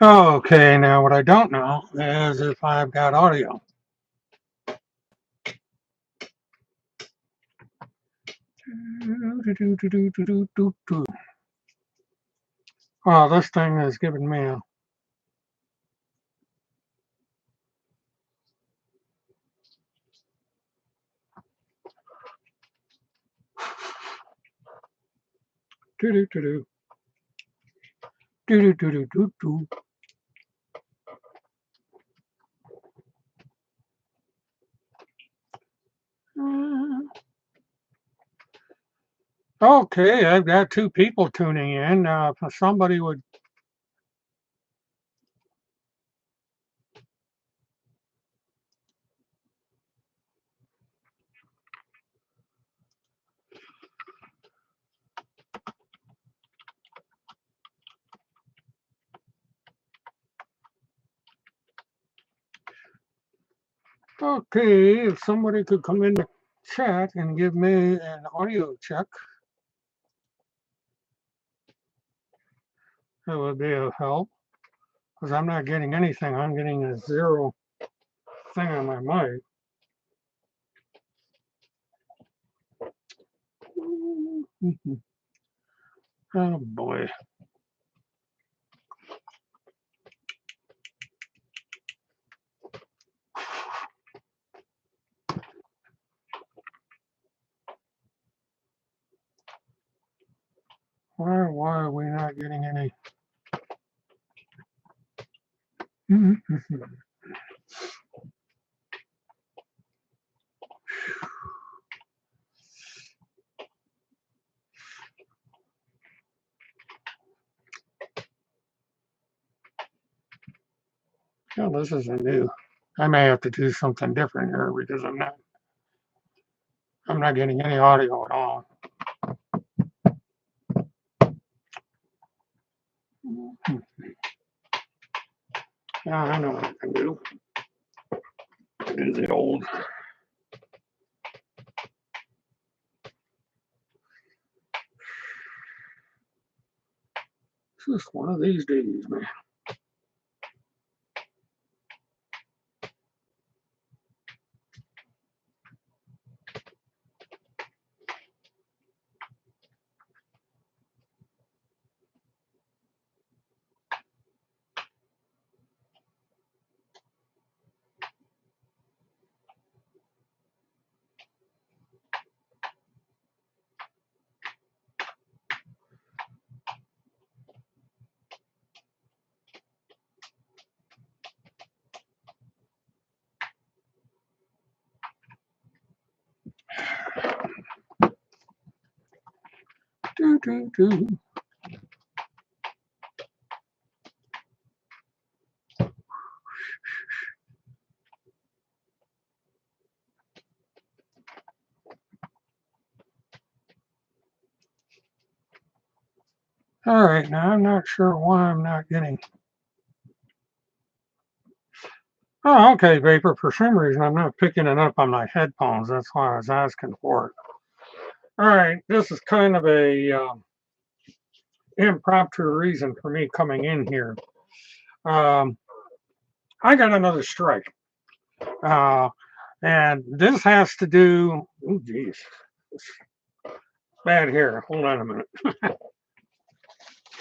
Okay, now what I don't know is if I've got audio. Oh, this thing is giving me a... Okay, I've got two people tuning in. If somebody would... Okay, if somebody could come in the chat and give me an audio check, that would be of help. Because I'm not getting anything. I'm getting a zero thing on my mic. Oh boy. Why are we not getting any? Oh, this isn't new. I may have to do something different here because I'm not getting any audio at all. Yeah, I know what I can do. Do the old. It's just one of these days, man. Do. All right, now I'm not sure why I'm not getting. Oh, okay, Vapor. For some reason, I'm not picking it up on my headphones. That's why I was asking for it. All right, this is kind of a impromptu reason for me coming in here. I got another strike. And this has to do, oh geez, bad here. Hold on a minute.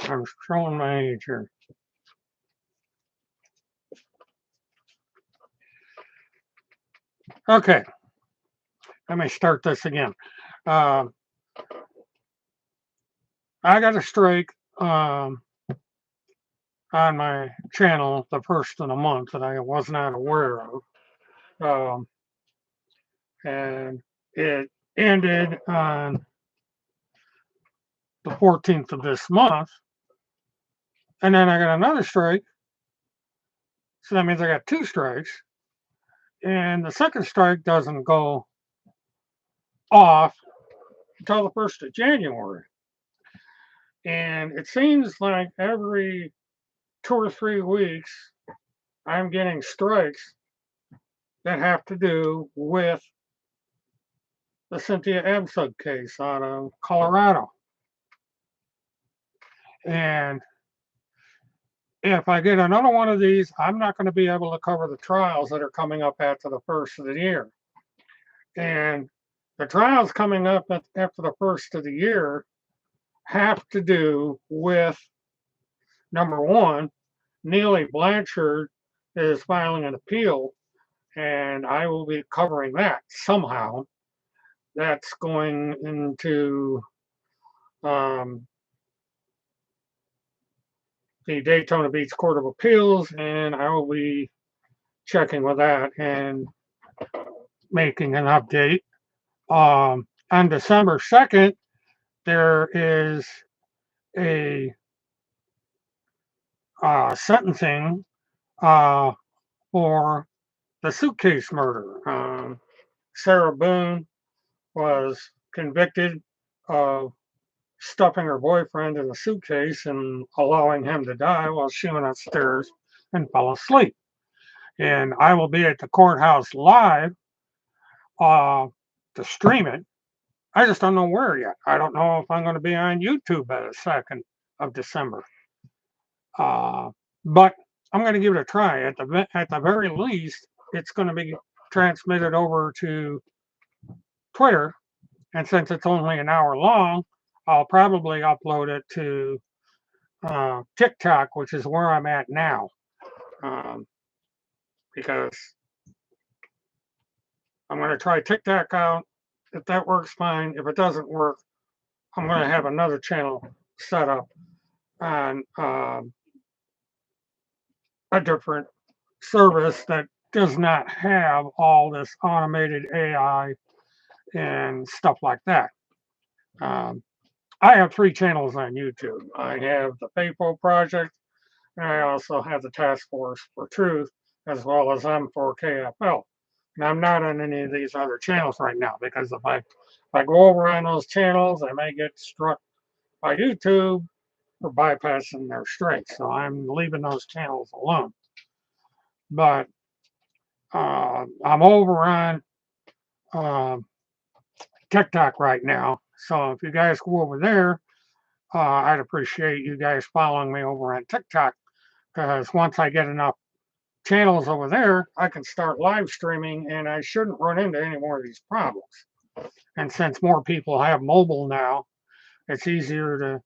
I'm showing my age here. Okay, let me start this again. I got a strike on my channel the first of the month that I was not aware of. And it ended on the 14th of this month. And then I got another strike. So that means I got two strikes. And the second strike doesn't go off until the 1st of January. And it seems like every 2 or 3 weeks, I'm getting strikes that have to do with the Cynthia ABCUG case out of Colorado. And if I get another one of these, I'm not going to be able to cover the trials that are coming up after the first of the year. And the trials coming up after the first of the year have to do with, number one, Neely Blanchard is filing an appeal, and I will be covering that somehow. That's going into the Daytona Beach Court of Appeals, and I will be checking with that and making an update. On December 2nd, there is a sentencing for the suitcase murder. Sarah Boone was convicted of stuffing her boyfriend in a suitcase and allowing him to die while she went upstairs and fell asleep. And I will be at the courthouse live to stream it. I just don't know where yet. I don't know if I'm going to be on YouTube by the 2nd of December. But I'm going to give it a try. At the very least, it's going to be transmitted over to Twitter. And since it's only an hour long, I'll probably upload it to TikTok, which is where I'm at now. Because I'm going to try TikTok out. If that works, fine. If it doesn't work, I'm going to have another channel set up on a different service that does not have all this automated AI and stuff like that. I have 3 channels on YouTube. I have the Faithful Project, and I also have the Task Force for Truth, as well as M4KFL. And I'm not on any of these other channels right now, because if I go over on those channels, I may get struck by YouTube for bypassing their strikes. So I'm leaving those channels alone. But I'm over on TikTok right now. So if you guys go over there, I'd appreciate you guys following me over on TikTok, because once I get enough channels over there, I can start live streaming and I shouldn't run into any more of these problems. And since more people have mobile now, it's easier to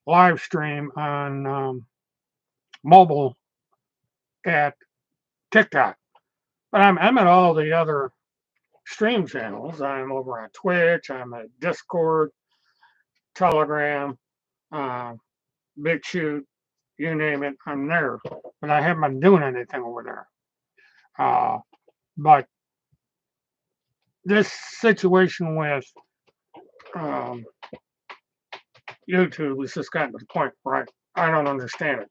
live stream on mobile at TikTok. But I'm at all the other stream channels. I'm over on Twitch, I'm at Discord, Telegram, BitChute, you name it, I'm there. But I haven't been doing anything over there. But this situation with YouTube has just gotten to the point where I don't understand it.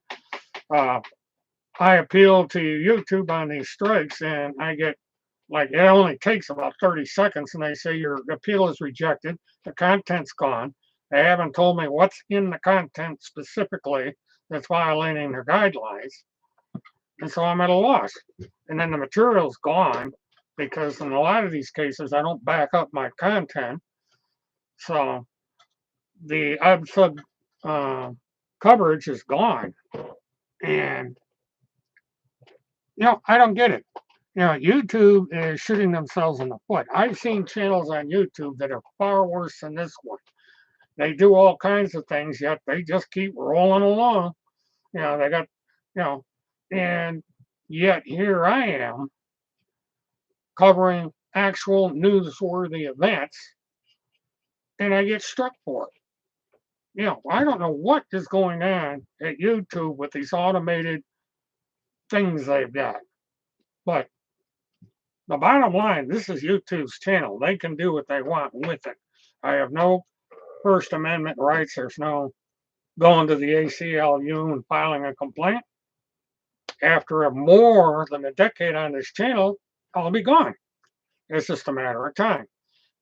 I appeal to YouTube on these strikes, and I get, like, it only takes about 30 seconds, and they say your appeal is rejected, the content's gone. They haven't told me what's in the content specifically that's violating their guidelines, and so I'm at a loss. And then the material's gone, because in a lot of these cases, I don't back up my content. So the ABCUG coverage is gone. And, I don't get it. YouTube is shooting themselves in the foot. I've seen channels on YouTube that are far worse than this one. They do all kinds of things, yet they just keep rolling along. They got, and yet here I am covering actual newsworthy events, and I get struck for it. I don't know what is going on at YouTube with these automated things they've got. But the bottom line, this is YouTube's channel. They can do what they want with it. I have no First Amendment rights. There's no going to the ACLU and filing a complaint. After more than a decade on this channel, I'll be gone. It's just a matter of time,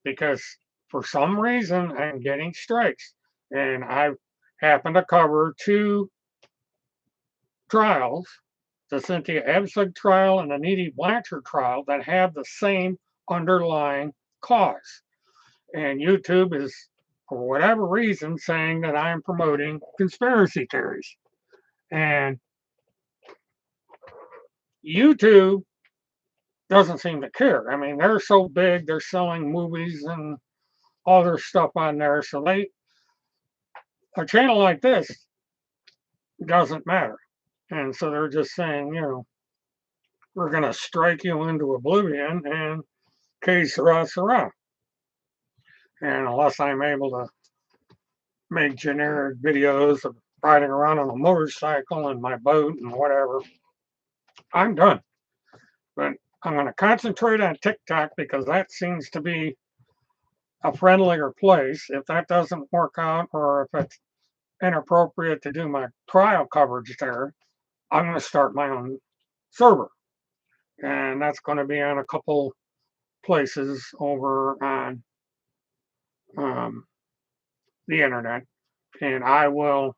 because for some reason I'm getting strikes, and I've happened to cover 2 trials, the Cynthia ABCUG trial and the Neely Blanchard trial, that have the same underlying cause. And YouTube is, for whatever reason, saying that I'm promoting conspiracy theories. And YouTube doesn't seem to care. I mean, they're so big, they're selling movies and all their stuff on there. So a channel like this doesn't matter. And so they're just saying, we're going to strike you into oblivion and que sera, sera. And unless I'm able to make generic videos of riding around on a motorcycle and my boat and whatever, I'm done. But I'm going to concentrate on TikTok because that seems to be a friendlier place. If that doesn't work out, or if it's inappropriate to do my trial coverage there, I'm going to start my own server. And that's going to be on a couple places over on the internet. And I will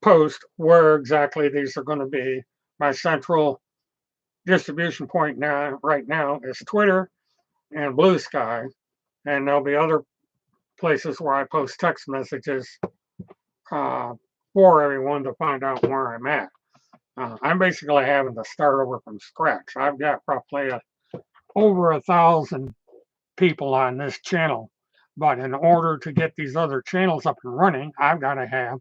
post where exactly these are going to be. My central distribution point right now is Twitter and Blue Sky. And there'll be other places where I post text messages for everyone to find out where I'm at. I'm basically having to start over from scratch. I've got roughly over 1,000 people on this channel, but in order to get these other channels up and running, I've got to have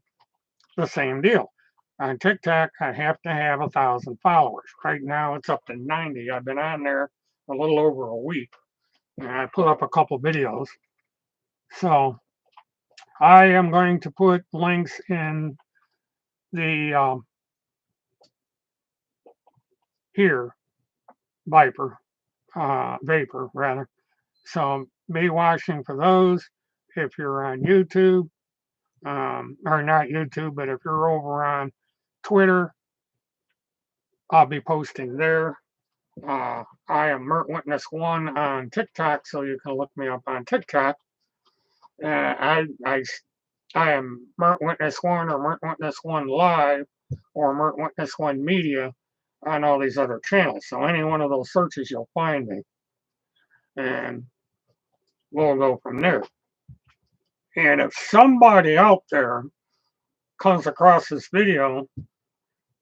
the same deal. On TikTok, I have to have 1,000 followers. Right now, it's up to 90. I've been on there a little over a week, and I put up a couple videos. So I am going to put links in the here, Vapor rather. So be watching for those. If you're on YouTube, or not YouTube, but if you're over on Twitter, I'll be posting there. I am Mert Witness 1 on TikTok, so you can look me up on TikTok. I am Mert Witness 1 or Mert Witness 1 Live or Mert Witness 1 Media on all these other channels. So any one of those searches, you'll find me. And we'll go from there. And if somebody out there comes across this video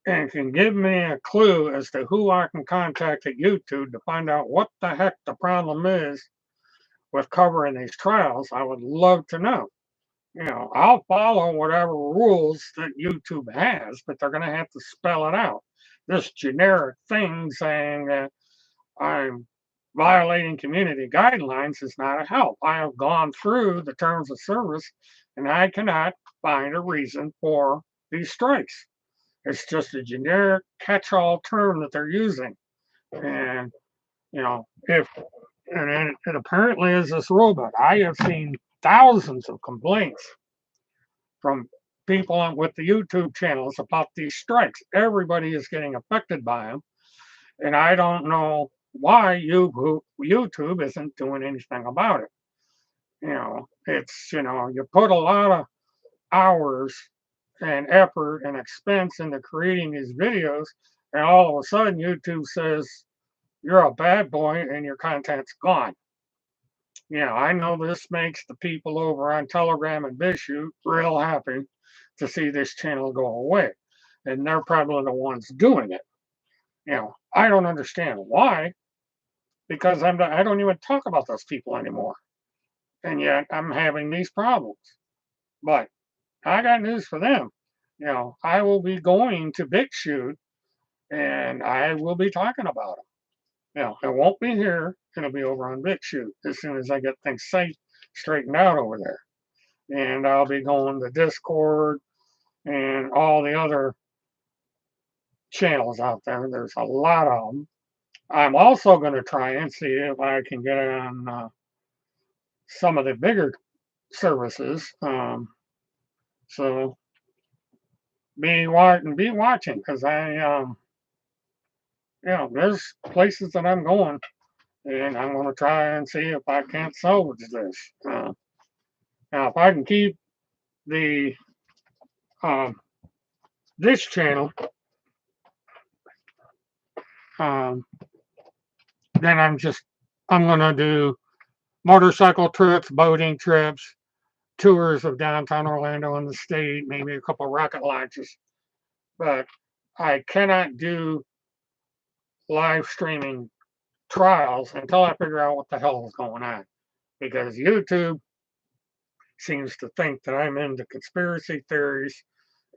and can give me a clue as to who I can contact at YouTube to find out what the heck the problem is with covering these trials, I would love to know. I'll follow whatever rules that YouTube has, but they're going to have to spell it out. This generic thing saying that I'm violating community guidelines is not a help. I have gone through the terms of service and I cannot find a reason for these strikes. It's just a generic catch-all term that they're using. And, it apparently is this robot. I have seen thousands of complaints from people with the YouTube channels about these strikes. Everybody is getting affected by them. And I don't know why YouTube isn't doing anything about it. It's, you put a lot of hours and effort and expense into creating these videos, and all of a sudden YouTube says you're a bad boy and your content's gone. I know this makes the people over on Telegram and BitChute real happy to see this channel go away, and they're probably the ones doing it. I don't understand why, because I don't even talk about those people anymore, and yet I'm having these problems. But I got news for them. I will be going to BitChute, and I will be talking about them. It won't be here. It'll be over on BitChute as soon as I get things straightened out over there. And I'll be going to Discord and all the other channels out there. There's a lot of them. I'm also going to try and see if I can get on some of the bigger services. So be watching, because there's places that I'm going, and I'm going to try and see if I can't salvage this. Now, if I can keep the this channel, then I'm going to do motorcycle trips, boating trips, tours of downtown Orlando and the state, maybe a couple of rocket launches. But I cannot do live streaming trials until I figure out what the hell is going on. Because YouTube seems to think that I'm into conspiracy theories,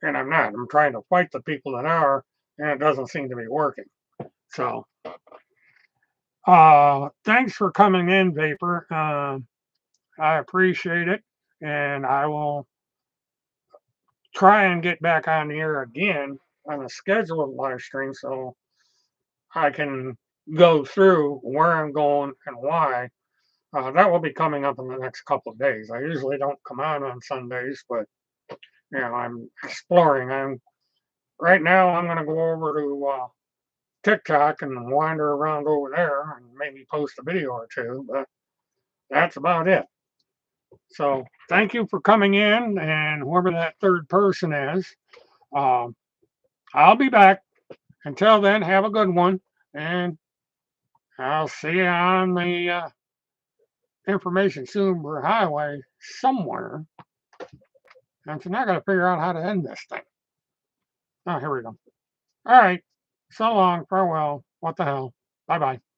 and I'm not. I'm trying to fight the people that are, and it doesn't seem to be working. So, thanks for coming in, Vapor. I appreciate it, and I will try and get back on the air again on a scheduled live stream so I can go through where I'm going and why. That will be coming up in the next couple of days. I usually don't come on Sundays, but I'm exploring. Right now. I'm going to go over to TikTok and wander around over there and maybe post a video or two, but that's about it. So thank you for coming in, and whoever that third person is, I'll be back. Until then, have a good one, and I'll see you on the information super highway somewhere. And so now I got to figure out how to end this thing. Oh, here we go. All right. So long. Farewell. What the hell? Bye bye.